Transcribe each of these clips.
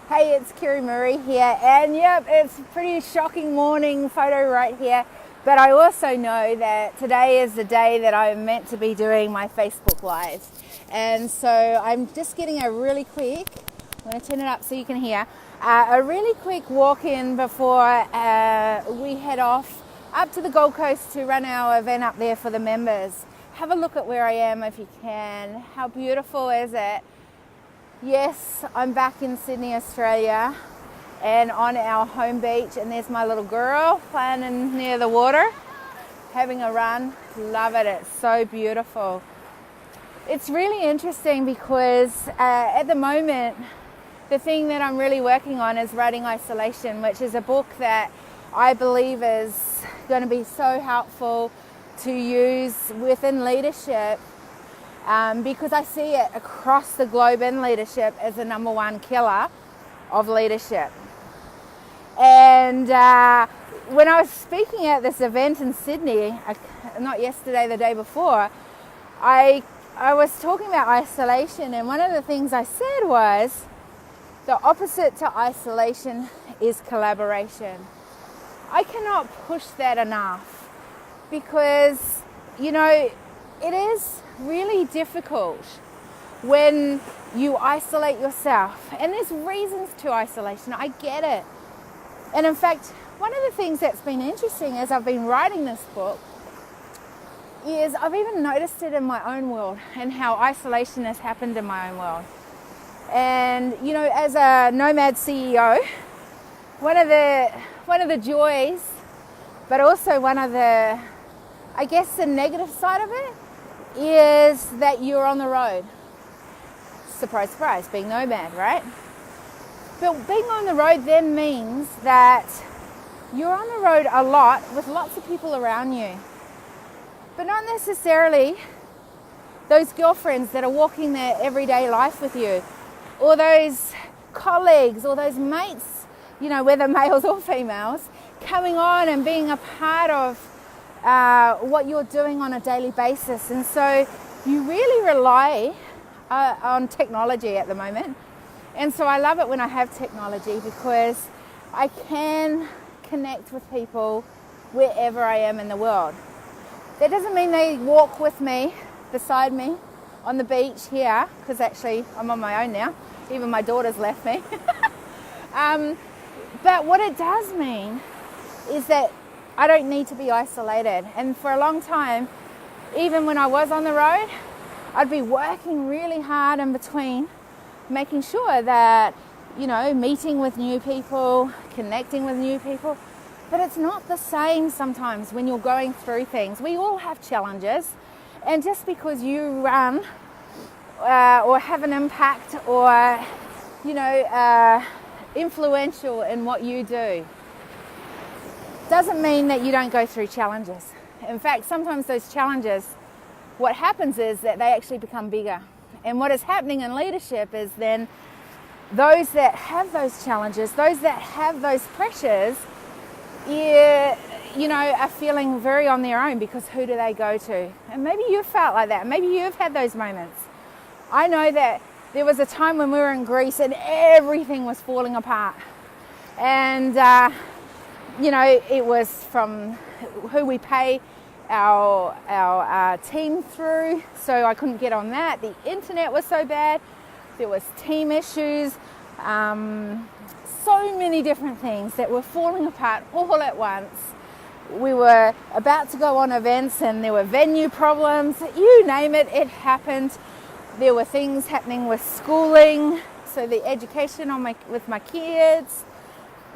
Hey, it's Kerry Murray here, and yep, it's a pretty shocking morning photo right here, but I also know that today is the day that I'm meant to be doing my Facebook Lives, and so I'm just getting a really quick, I'm going to turn it up so you can hear, a really quick walk in before we head off up to the Gold Coast to run our event up there for the members. Have a look at where I am if you can. How beautiful is it? Yes, I'm back in Sydney, Australia, and on our home beach, and there's my little girl playing in near the water, having a run. Love it, it's so beautiful. It's really interesting because at the moment, the thing that I'm really working on is Writing Isolation, which is a book that I believe is going to be so helpful to use within leadership. Because I see it across the globe in leadership as the number one killer of leadership. And when I was speaking at this event in Sydney, not yesterday, the day before, I was talking about isolation, and one of the things I said was the opposite to isolation is collaboration. I cannot push that enough because, you know, it is really difficult when you isolate yourself, and there's reasons to isolation. I get it. And in fact, one of the things that's been interesting as I've been writing this book is I've even noticed it in my own world and how isolation has happened in my own world. And you know, as a nomad CEO, one of the joys, but also one of the, I guess, the negative side of it is that you're on the road. Surprise, surprise, being nomad, right? But being on the road then means that you're on the road a lot with lots of people around you, but not necessarily those girlfriends that are walking their everyday life with you, or those colleagues or those mates, you know, whether males or females, coming on and being a part of what you're doing on a daily basis. And so you really rely on technology at the moment. And so I love it when I have technology because I can connect with people wherever I am in the world. That doesn't mean they walk with me, beside me, on the beach here, because actually I'm on my own now. Even my daughter's left me. But what it does mean is that I don't need to be isolated. And for a long time, even when I was on the road, I'd be working really hard in between, making sure that, you know, meeting with new people, connecting with new people. But it's not the same sometimes when you're going through things. We all have challenges. And just because you run or have an impact or, you know, influential in what you do, doesn't mean that you don't go through challenges. In fact, sometimes those challenges, what happens is that they actually become bigger. And what is happening in leadership is then those that have those challenges, those that have those pressures, you know, are feeling very on their own because who do they go to? And maybe you've felt like that. Maybe you've had those moments. I know that there was a time when we were in Greece and everything was falling apart. And you know, it was from who we pay our team through, so I couldn't get on that. The internet was so bad. There was team issues. So many different things that were falling apart all at once. We were about to go on events and there were venue problems. You name it, it happened. There were things happening with schooling, so the education with my kids.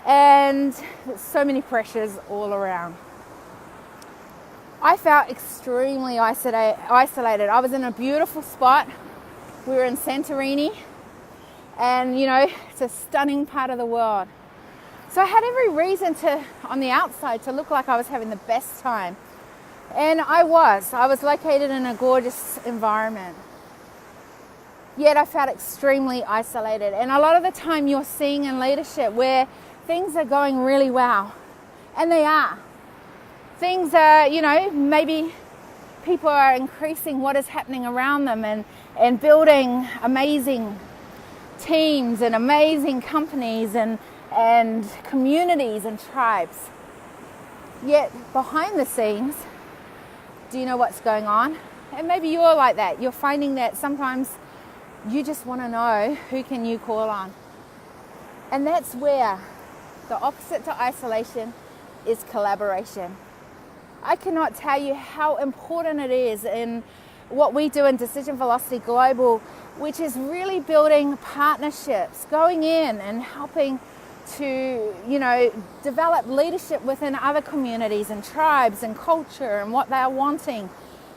And so many pressures all around. I felt extremely isolated. I was in a beautiful spot. We were in Santorini, and you know, it's a stunning part of the world. So I had every reason to, on the outside, to look like I was having the best time. And I was located in a gorgeous environment. Yet I felt extremely isolated. And a lot of the time you're seeing in leadership where things are going really well, and they are. Things are, you know, maybe people are increasing what is happening around them and building amazing teams and amazing companies and communities and tribes. Yet behind the scenes, do you know what's going on? And maybe you're like that. You're finding that sometimes you just want to know who can you call on. And that's where the opposite to isolation is collaboration. I cannot tell you how important it is in what we do in Decision Velocity Global, which is really building partnerships, going in and helping to, develop leadership within other communities and tribes and culture and what they are wanting,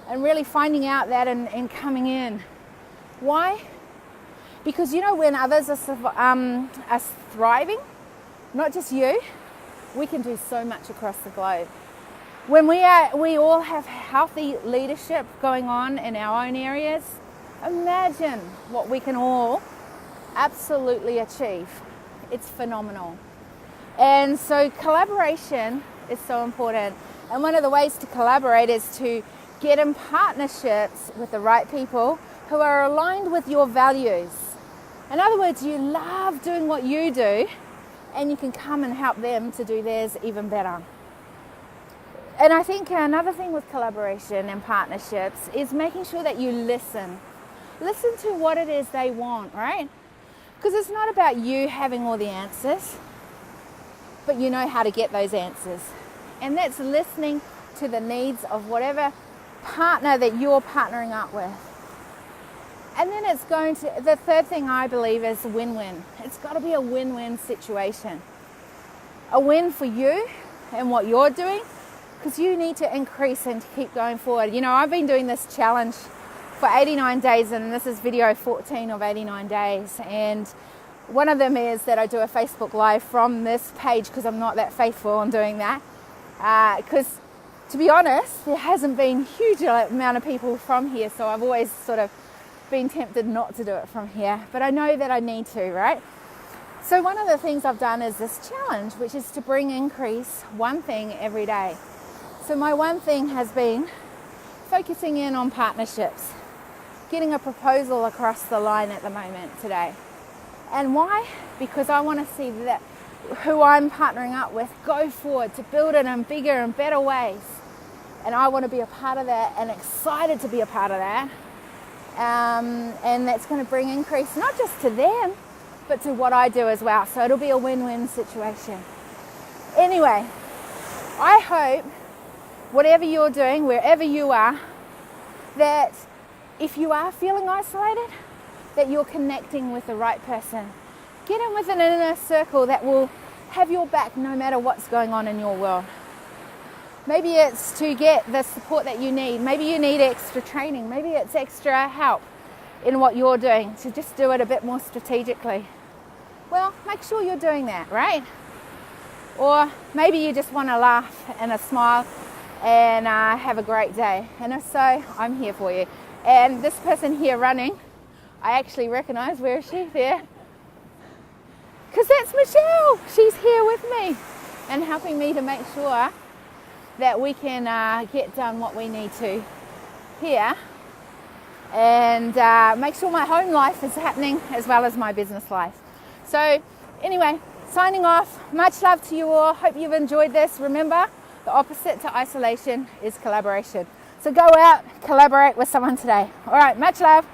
and really finding out that and coming in. Why? Because when others are thriving, not just you, we can do so much across the globe. When we all have healthy leadership going on in our own areas, imagine what we can all absolutely achieve. It's phenomenal. And so collaboration is so important. And one of the ways to collaborate is to get in partnerships with the right people who are aligned with your values. In other words, you love doing what you do, and you can come and help them to do theirs even better. And I think another thing with collaboration and partnerships is making sure that you listen. Listen to what it is they want, right? Because it's not about you having all the answers, but you know how to get those answers. And that's listening to the needs of whatever partner that you're partnering up with. And then the third thing I believe is win-win. It's got to be a win-win situation. A win for you and what you're doing, because you need to increase and to keep going forward. I've been doing this challenge for 89 days, and this is video 14 of 89 days. And one of them is that I do a Facebook Live from this page, because I'm not that faithful in doing that. Because to be honest, there hasn't been a huge amount of people from here, so I've always sort of been tempted not to do it from here. But I know that I need to, right? So one of the things I've done is this challenge, which is to increase one thing every day. So my one thing has been focusing in on partnerships, getting a proposal across the line at the moment today. And why? Because I want to see that who I'm partnering up with go forward to build it in bigger and better ways. And I want to be a part of that, and excited to be a part of that. And that's going to bring increase not just to them, but to what I do as well. So it'll be a win-win situation. Anyway, I hope whatever you're doing, wherever you are, that if you are feeling isolated, that you're connecting with the right person. Get in with an inner circle that will have your back no matter what's going on in your world. Maybe it's to get the support that you need. Maybe you need extra training. Maybe it's extra help in what you're doing to just do it a bit more strategically. Well, make sure you're doing that, right? Or maybe you just want to laugh and a smile and have a great day. And if so, I'm here for you. And this person here running, I actually recognize. Where is she? There. Because that's Michelle. She's here with me and helping me to make sure that we can get done what we need to here, and make sure my home life is happening as well as my business life. So anyway, signing off. Much love to you all. Hope you've enjoyed this. Remember, the opposite to isolation is collaboration. So go out, collaborate with someone today. All right, much love.